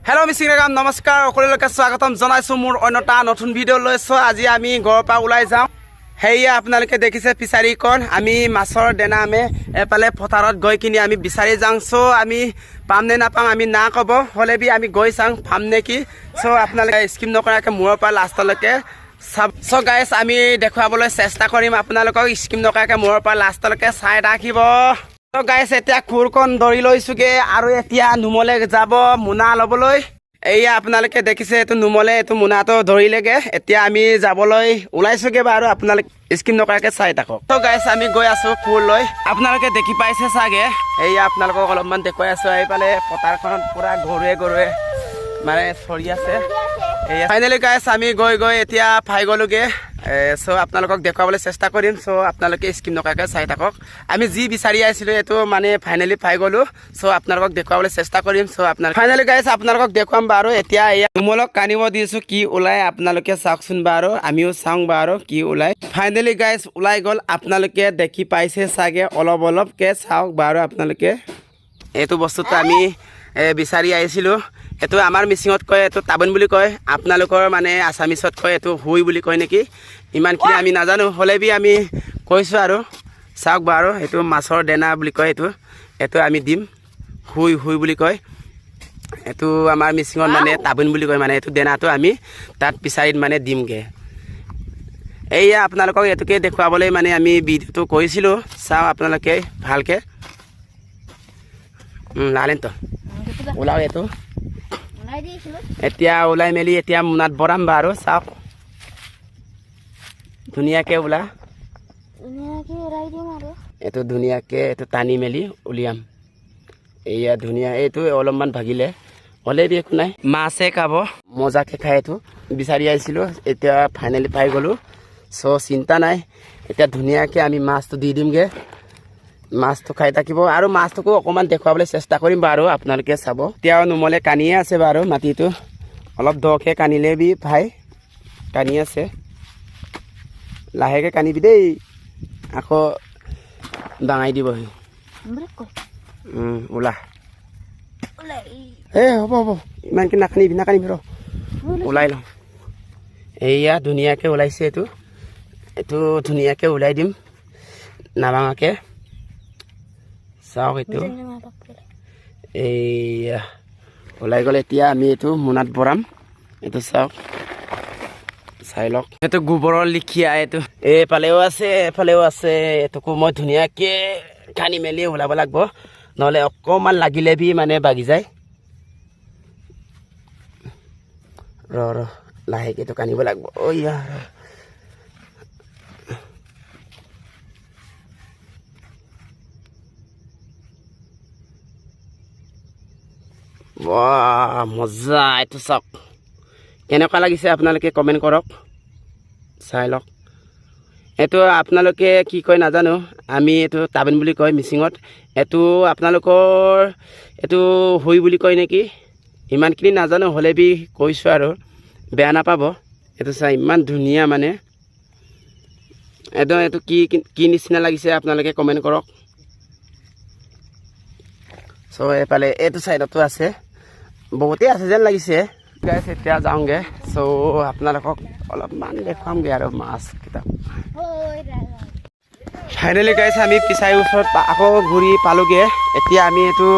Hello' মিচিংৰাম নমস্কাৰ সকলোকে স্বাগতম জনাইছোঁ মোৰ অন্য এটা নতুন ভিডিঅ' লৈছোঁ। আজি আমি ঘৰৰ পৰা ওলাই যাওঁ। সেয়া আপোনালোকে দেখিছে ফিচাৰীখন, আমি মাছৰ দানা আমি এফালে পথাৰত গৈ কিনি আমি বিচাৰি যাওঁ। চ' আমি পাম নে নাপাম আমি না ক'ব, হ'লে বি আমি গৈ চাওঁ পাম নে কি। চ' আপোনালোকে স্কিপ নকৰাকৈ মূৰৰ পৰা লাষ্টলৈকে চাব। চ' গাইছ আমি দেখুৱাবলৈ চেষ্টা কৰিম আপোনালোকক, স্কিপ নকৰাকৈ মূৰৰ পৰা লাষ্টলৈকে চাই ৰাখিব। ত' গাইছ এতিয়া খুৰখন ধৰি লৈছোগে আৰু এতিয়া নুমলে যাব মোনা ল'বলৈ। এয়া আপোনালোকে দেখিছে এইটো নুমলে এইটো মোনাটো ধৰিলেগে। এতিয়া আমি যাবলৈ ওলাইছোগে বাৰু, আপোনালোকে স্কিপ নকৰাকৈ চাই থাকক। ত' গাইছ আমি গৈ আছো খুৰ লৈ, আপোনালোকে দেখি পাইছে চাগে। এয়া আপোনালোকক অলপমান দেখুৱাই আছো, এইফালে পথাৰখনত পুৰা গৰুৱে মানে চৰি আছে। এয়া ফাইনেলি গাইছ আমি গৈ এতিয়া পাই গ'লোগে। চ' আপোনালোকক দেখুৱাবলৈ চেষ্টা কৰিম। চ' আপোনালোকে স্কিপ নকৰাকৈ চাই থাকক। আমি যি বিচাৰি আহিছিলোঁ এইটো মানে ফাইনেলি পাই গ'লোঁ। চ' আপোনালোকক দেখুৱাবলৈ চেষ্টা কৰিম। চ' আপোনালোক ফাইনেলি গাইছ আপোনালোকক দেখুৱাম বাৰু। এতিয়া এয়া নুমলক কানিব দিছোঁ, কি ওলাই আপোনালোকে চাওকচোন বাৰু, আমিও চাওঁ বাৰু কি ওলাই। ফাইনেলি গাইছ ওলাই গ'ল, আপোনালোকে দেখি পাইছে চাগে, অলপকৈ চাওক বাৰু আপোনালোকে। এইটো বস্তুটো আমি বিচাৰি আহিছিলোঁ। এইটো আমাৰ মিচিঙত কয় এইটো তাবোন বুলি কয়, আপোনালোকৰ মানে আছামিছত কয় এইটো হুই বুলি কয় নেকি, ইমানখিনি আমি নাজানো। হ'লে বি আমি কৈছোঁ আৰু চাওক বাৰু। এইটো মাছৰ দানা বুলি কয়, এইটো আমি দিম, হুই বুলি কয়। এইটো আমাৰ মিচিঙত মানে তাবোন বুলি কয়, মানে এইটো দানাটো আমি তাত ফিচাৰীত মানে দিমগৈ। এয়া আপোনালোকক এইটোকে দেখুৱাবলৈ মানে আমি ভিডিঅ'টো কৰিছিলোঁ। চাওঁ আপোনালোকে ভালকৈ। লালেনতো ওলাও এইটো এতিয়া ওলাই মেলি এতিয়া মোনাত ভৰাম বাৰু। চাওক ধুনীয়াকৈ এইটো ধুনীয়াকৈ এইটো টানি মেলি উলিয়াম। এয়া ধুনীয়া, এইটো অলপমান ভাগিলে হ'লে বি একো নাই, মাছে খাব মজাকৈ খাই। এইটো বিচাৰি আহিছিলোঁ, এতিয়া ফাইনেলি পাই গ'লোঁ। চ' চিন্তা নাই, এতিয়া ধুনীয়াকৈ আমি মাছটো দি দিমগৈ, মাছটো খাই থাকিব আৰু মাছটোকো অকণমান দেখুৱাবলৈ চেষ্টা কৰিম বাৰু, আপোনালোকে চাব। এতিয়াও নুমলে কানিয়ে আছে বাৰু, মাটিটো অলপ দকৈ কানিলে বি ভাই কানি আছে, লাহেকৈ কানিবি দেই, আকৌ ডাঙাই দিবহি। ওলা হ'ব ইমানকৈ নাকানিবি ৰ, ওলাই লওঁ। এয়া ধুনীয়াকৈ ওলাইছে, এইটো ধুনীয়াকৈ ওলাই দিম নাভাঙাকৈ। চাওক এইটো এইয়া ওলাই গ'লে এতিয়া আমি এইটো মোনাত ভৰাম। এইটো চাওক, চাই লওক। এইটো গোবৰৰ লিখিয়া, এইটো এইফালেও আছে এফালেও আছে। এইটোকো মই ধুনীয়াকৈ কানি মেলি ওলাব লাগিব, নহ'লে অকণমান লাগিলে বি মানে বাগি যায়। ৰ লাহেকৈ এইটো কানিব লাগিব। ইয়া বাহ মজা। এইটো চাওক কেনেকুৱা লাগিছে আপোনালোকে কমেণ্ট কৰক, চাই লওক। এইটো আপোনালোকে কি কয় নাজানো, আমি এইটো তাবোন বুলি কয় মিচিঙত। এইটো আপোনালোকৰ এইটো হুই বুলি কয় নেকি, ইমানখিনি নাজানো, হ'লে বি কৈছোঁ আৰু বেয়া নাপাব। এইটো চাই ইমান ধুনীয়া মানে, একদম এইটো কি নিচিনা লাগিছে আপোনালোকে কমেণ্ট কৰক। চ' এইফালে এইটো ছাইডতো আছে, বহুতেই আছে যেন লাগিছে গাইছ। এতিয়া যাওঁগৈ। চ' আপোনালোকক অলপমান দেখুৱামগৈ আৰু মাছকেইটা। ফাইনেলি গাইছ আমি ফিচাৰীৰ ওচৰত আকৌ ঘূৰি পালোগৈ। এতিয়া আমি এইটো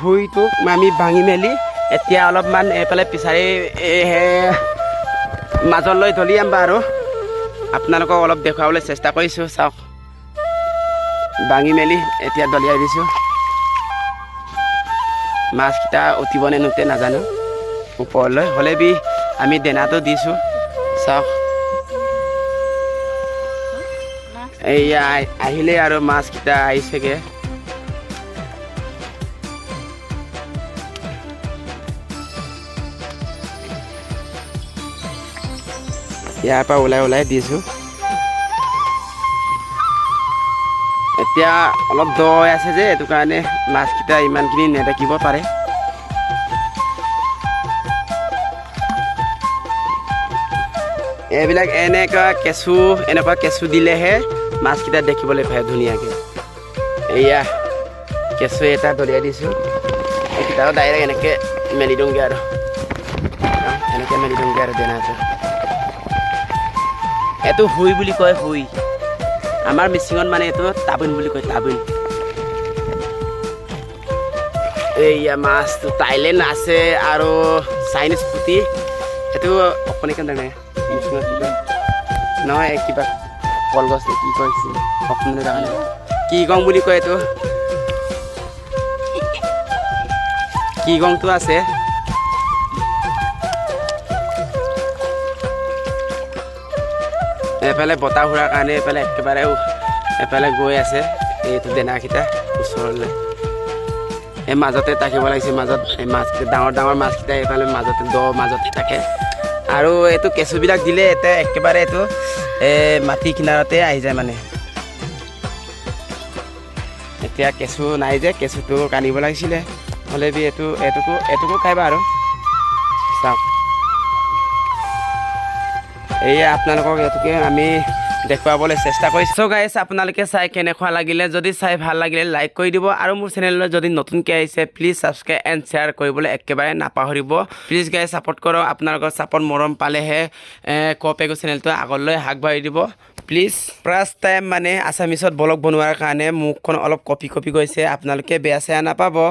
হুইটো আমি ভাঙি মেলি এতিয়া অলপমান এইফালে ফিচাৰী মাজলৈ দলিয়াম বাৰু, আপোনালোকক অলপ দেখুৱাবলৈ চেষ্টা কৰিছোঁ। চাওক ভাঙি মেলি এতিয়া দলিয়াই দিছোঁ। মাছকেইটা উঠিবনে নুঠে নাজানো ওপৰলৈ, হ'লে বি আমি দানাটো দিছোঁ। চাওক এইয়া আহিলে আৰু মাছকেইটা আহিছেগৈ। ইয়াৰ পৰা ওলাই দিছোঁ। এতিয়া অলপ দ হৈ আছে যে, এইটো কাৰণে মাছকেইটা ইমানখিনি নেদেখিব পাৰে। এইবিলাক এনেকুৱা কেঁচু দিলেহে মাছকেইটা দেখিবলৈ পায় ধুনীয়াকৈ। এয়া কেঁচু এটা দলিয়াই দিছোঁ, এইকেইটাও ডাইৰেক্ট এনেকৈ মেলি দিওঁগৈ আৰু এনেকৈ মেলি দিওঁগৈ আৰু দেনাটো এইটো হুই বুলি কয় হুই আমাৰ মিচিঙত মানে এইটো তাবোন বুলি কয় তাবোন এইয়া মাছটো থাইলেণ্ড আছে আৰু চাইনিজ পুঠি এইটো অকণি কেনে নহয় কিবা কলগছ কি কৈছিল অসমীয়া কাৰণে কি গং বুলি কয় এইটো কি গংটো আছে এফালে বতাহ ঘূৰাৰ কাৰণে এফালে একেবাৰে এফালে গৈ আছে এইটো দেনাকেইটা ওচৰলৈ এই মাজতে থাকিব লাগিছে মাজত এই মাছকেইটা ডাঙৰ ডাঙৰ মাছকেইটা এইফালে মাজতে মাজতে থাকে আৰু এইটো কেঁচুবিলাক দিলে এতিয়া একেবাৰে এইটো মাটি কিনাৰতে আহি যায় মানে এতিয়া কেঁচু নাই যে কেঁচুটো কানিব লাগিছিলে হ'লে বি এইটোকো খাইবা আৰু চাওক এয়া আপোনালোকক এইটোকে আমি দেখুৱাবলৈ চেষ্টা কৰিছোঁ গাইছ আপোনালোকে চাই কেনেকুৱা লাগিলে যদি চাই ভাল লাগিলে লাইক কৰি দিব আৰু মোৰ চেনেললৈ যদি নতুনকৈ আহিছে প্লিজ ছাবস্ক্ৰাইব এণ্ড শ্বেয়াৰ কৰিবলৈ একেবাৰে নাপাহৰিব প্লিজ গাইছ ছাপোৰ্ট কৰক আপোনালোকৰ ছাপোৰ্ট মৰম পালেহে কপেগো চেনেলটো আগলৈ আগবাঢ়ি দিব প্লিজ ফাৰ্ষ্ট টাইম মানে আছামিছত ব্লগ বনোৱাৰ কাৰণে মুখখন অলপ কপি গৈছে আপোনালোকে বেয়া চেয়া নাপাব